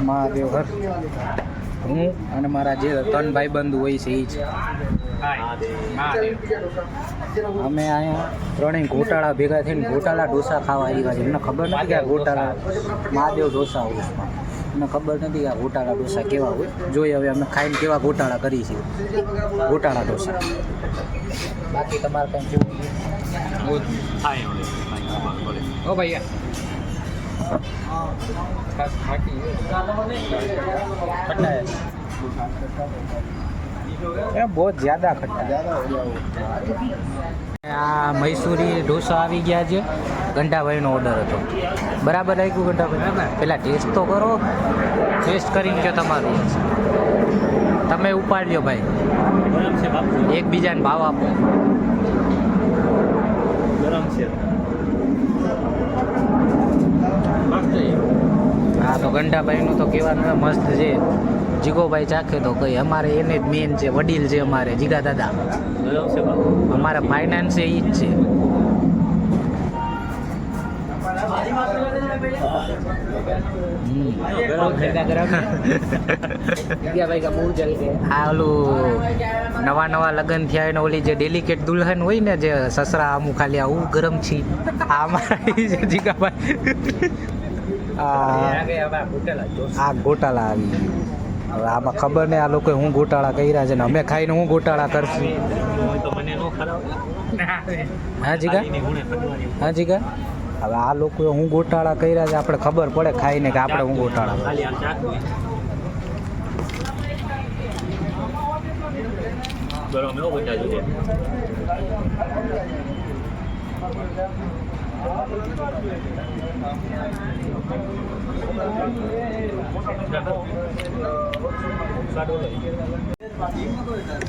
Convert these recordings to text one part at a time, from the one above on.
મહાદેવ ઘર હું અને મારા જે 3 ભાઈબંધુ હોય છે એ જ અમે અહીંયા ત્રણેય ગોટાળા ભેગા થઈને ગોટાળા ઢોસા ખાવા આવ્યા છે. એમને ખબર નથી કે આ ગોટાળા મહાદેવ ઢોસા હોય. મને ખબર નથી કે આ ગોટાળા ઢોસા કેવા હોય. જોઈએ હવે અમે ખાઈને કેવા ગોટાળા કરી છીએ. ગોટાળા ઢોસા બાકી તમારે કંઈ કેવું ઓ ભૈયા બહુ જ્યાદા ખટ્ટા. આ મૈસૂરી ઢોસા આવી ગયા છે. ગંડાભાઈનો ઓર્ડર હતો. બરાબર લાગ્યું ગંડાભાઈ? પેલા ટેસ્ટ તો કરો. ટેસ્ટ કરીને કે તમારું તમે ઉપાડ લ્યો ભાઈ. એકબીજાને ભાવ આપો. હા તો ગંડાભાઈનું તો કહેવાનું મસ્ત છે. જીગોભાઈ ચાખે તો કઈ અમારે એને જ મેન છે. વડીલ છે અમારે જીગા દાદા. અમારા ફાઇનાન્સ એ જ છે. આ ઓલું નવા લગ્ન થયા એને ઓલી જે ડેલિકેટ દુલ્હન હોય ને જે સસરા આમું ખાલી આવું ગરમ છે આ અમારા જીગાભાઈ. આ ગોટાળા આવી. હવે આમાં ખબર નહીં આ લોકોએ હું ગોટાળા કર્યા છે ને અમે ખાઈને હું ગોટાળા કરશું. હા જીગા હા જીગા હવે આ લોકોએ હું ગોટાળા કર્યા છે આપણે ખબર પડે ખાઈને કે આપણે હું ગોટાળા.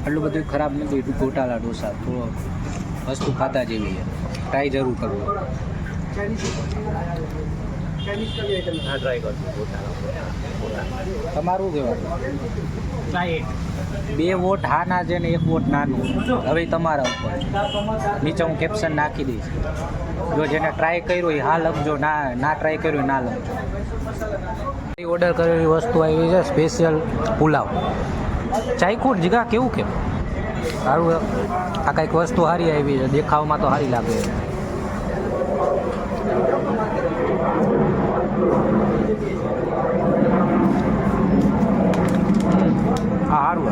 એટલું બધું ખરાબ નથી. એટલું ગોટાળા ઢોસા થોડો વસ્તુ ખાતા જેવી છે. ટ્રાય જરૂર કરવો. તમારું કહેવાનું 2 વોટ હા ના છે ને 1 વોટ નાનું. હવે તમારા ઉપર નીચે હું કેપ્શન નાખી દઈશ. જો જેને ટ્રાય કર્યો એ હા લખજો, ના ટ્રાય કર્યો ના લખજો. ઓર્ડર કરેલી વસ્તુ આવી છે સ્પેશિયલ પુલાવ. ચાખ્યું જીગા કેવું કે સારું? આ કંઈક વસ્તુ સારી આવી છે. દેખાવમાં તો સારી લાગે. સારું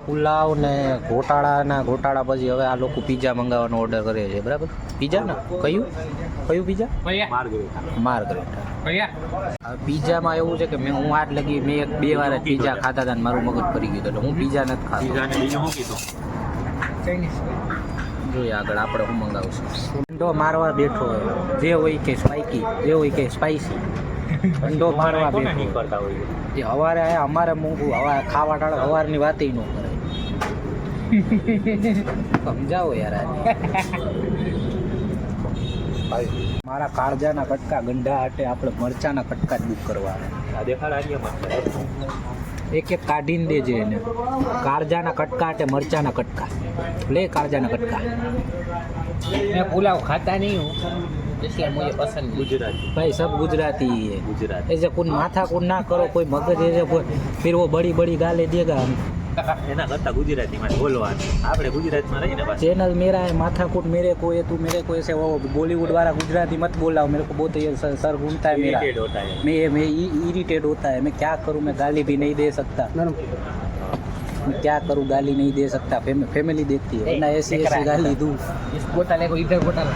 પુલાવ ને ગોટાળા પછી હવે આ લોકો પીઝા મંગાવવાનો ઓર્ડર કરે છે. બરાબર પીઝા ને કયું પીઝા? માર્ગરેટા. પીઝામાં એવું છે કે હું આજ લગી મેં 2 વાર પીઝા ખાતા હતા ને મારું મગજ ફરી ગયું એટલે હું પીઝા નથી ખાતો. જોઈએ આગળ આપણે હું મંગાવશું. અંડો મારવા બેઠો હોય જે હોય કે સ્પાઈકી જે હોય કે સ્પાઈસી અંડો મારવા બેઠો એ સવારે આયા અમારે મોંઘું હવે ખાવા ટાળે સવારની વાત ન કરે. સમજાવો યાર. મારા કાળજાના કટકા ગંઢા હાટે આપણે મરચાના કટકા જ બુક કરવા. એક કાઢીને દેજે એને. કાળજાના કટકા હાટે મરચાના કટકા લે. કાળજાના કટકા मैं पुलाव खाता नहीं हूँ इसलिए मुझे पसंद गुजराती भाई सब गुजराती ही है. गुजराती ऐसे कोई माथा को ना करो कोई मगज ऐसे फिर वो बड़ी बड़ी गाले देगा. એના કરતા ગુજરાતીમાં બોલવાનું. આપણે ગુજરાતમાં રહીને चैनल मेरा है माथाकूट मेरे को है तू मेरे को ऐसे वो बॉलीवुड वाला गुजराती मत बोलाओ. मेरे को बहुत ये सर घूमता है मेरा. मैं इरिटेट होता है. मैं क्या करूँ? मैं गाली भी नहीं दे सकता. मैं क्या करूँ? गाली नहीं दे सकता. फैमिली देखती है ना ऐसी गाली दूँ. इस घोटाले को इधर घोटाला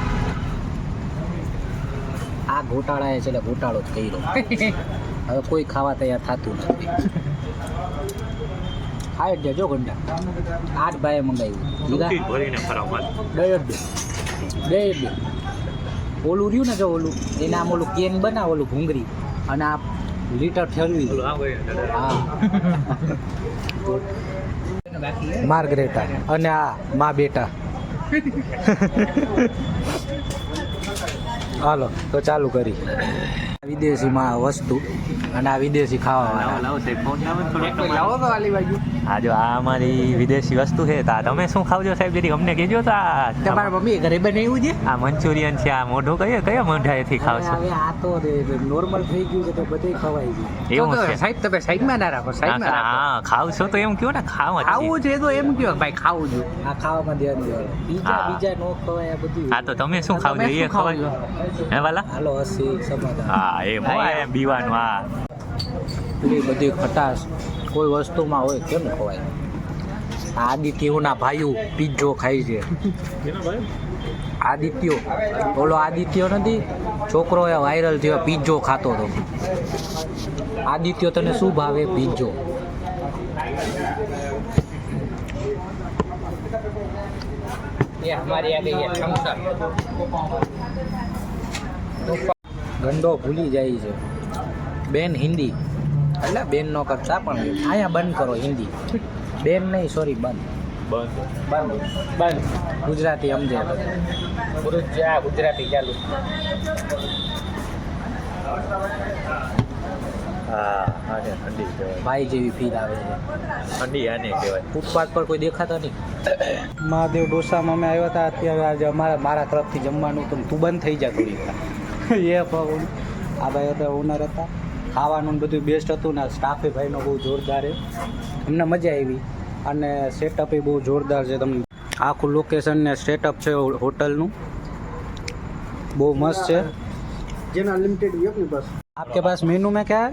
આ ઘોટાળા છે એટલે ઘોટાળો જ કર્યો. હવે કોઈ ખાવા તૈયાર થતું નથી. હા એટલે જો ઘંટા 8 ભાઈએ મંગાવ્યું. બે ઓલું રહ્યું ને જો ઓલું એને આમ ઓલું કેન બનાવ ઓલું ભૂંગળી અને આ લીટર ઠેરવી. હા માર્ગરેટા અને આ મા બેટા. હાલો તો ચાલુ કરી વિદેશીમાં વસ્તુ અને આ વિદેશી ખાવા લાવો તો આલી બાજુ. હા જો આ અમારી વિદેશી વસ્તુ છે. તો આ તમે શું ખાવજો સાહેબ જરી અમને કહેજો. તો આ તમારા મમ્મી ઘરે બનાવ્યું છે. આ મંચુરિયન છે. આ મોઢું કયા મોઢાએથી ખાવશો? હવે આ તો નોર્મલ થઈ ગયું છે તો બધે ખવાય છે. એવું છે સાહેબ તમે સાઈડમાં ના રાખો, સાઈડમાં રાખો. હા ખાવશો તો એમ કયો ને ખાવું છે તો એમ કયો ભાઈ ખાવું છે. આ ખાવામાં ધ્યાન દેવાનું. બીજા નો ખવાય આ બધું. હા તો તમે શું ખાવજો એ ખવાય હે વાલા? હાલો હસી સમાધાન. હા એમ બીવાનું. હા એટલી બધી ખટાશ કોઈ વસ્તુમાં હોય કેમ ખવાય? આદિત્યોના ભાઈઓ પીઝો ખાય છે. આદિત્યો ઓલો આદિત્યો નથી છોકરો એ વાયરલ થયો પીઝો ખાતો હતો. આદિત્યો તને શું ભાવે? પીઝો. ये हमारे आ गई है थम्स ગંડો ભૂલી જાય છે બેન હિન્દી એટલે બેન નો કરતા પણ અહીંયા બંધ કરો હિન્દી. બેન નહીં સોરી બંધ ગુજરાતી સમજે ગુજરાતી ચાલુ. હા ઠંડી કહેવાય. ભાઈ જેવી ફીલ આવે છે. ઠંડી આને કહેવાય. ફૂટપાથ પર કોઈ દેખાતા નહીં. મહાદેવ ડોસામાં અમે આવ્યા હતા અત્યારે આજે મારા તરફથી જમવાનું તો તું બંધ થઈ જા થોડી એ પણ આ ભાઈ હતા ઓનર હતા. ખાવાનું બધું બેસ્ટ હતું ને સ્ટાફે ભાઈનો બહુ જોરદાર છે. અમને મજા આવી અને સેટઅપ એ બહુ જોરદાર છે. તમને આખું લોકેશન ને સેટઅપ છે હોટલનું બહુ મસ્ત છે. जिन अनलिमिटेड भी है अपने पास. आपके पास मेनू में क्या है?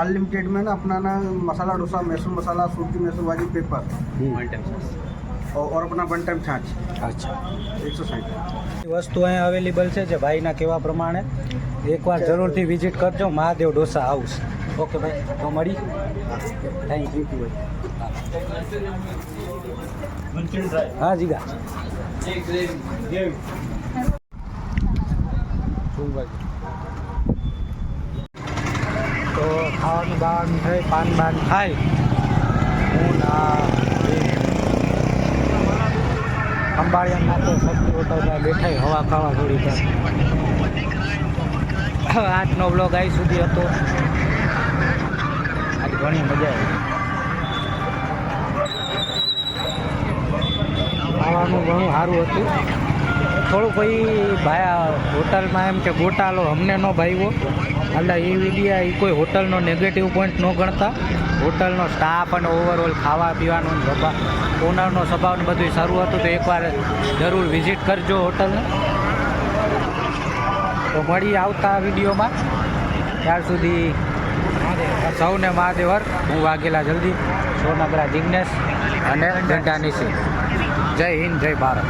अनलिमिटेड में ना अपना ना मसाला डोसा, मैसूर मसाला, सूजी मैसूर भाजी, पेपर और अपना वन टाइम छाछ. અચ્છા 160. વસ્તુ અહીંયા અવેલેબલ છે જે ભાઈના કહેવા પ્રમાણે એકવાર જરૂરથી વિઝિટ કરજો મહાદેવ ડોસા હાઉસ. ઓકે ભાઈ તો મળી. થેન્ક યુ ભાઈ. હા જીગા તો ખાવાનું બાવાનું થાય પાન બાન થાય હું અંબાળિયા નાખો શક્તિ હોટલમાં બેઠાઈ હવા ખાવા થોડી પણ આજનો બ્લોગ અહીં સુધી હતો. આજે ઘણી મજા આવી. ખાવાનું ઘણું સારું હતું. થોડું કોઈ ભાઈ હોટલમાં એમ કે ગોટાલો અમને ન ભાઈવો એટલે એ વિડીયા એ કોઈ હોટલનો નેગેટિવ પોઈન્ટ ન ગણતા. હોટલનો સ્ટાફ અને ઓવરઓલ ખાવા પીવાનું ઓનરનો સ્વભાવ ને બધું સારું હતું. તો એકવાર જરૂર વિઝિટ કરજો હોટલને. તો મળી આવતા વિડીયોમાં. ત્યાર સુધી સૌને મહાદેવર. હું વાઘેલા જલ્દી સોનગરા જિગ્નેશ અને ગઢા નિશી. જય હિન્દ જય ભારત.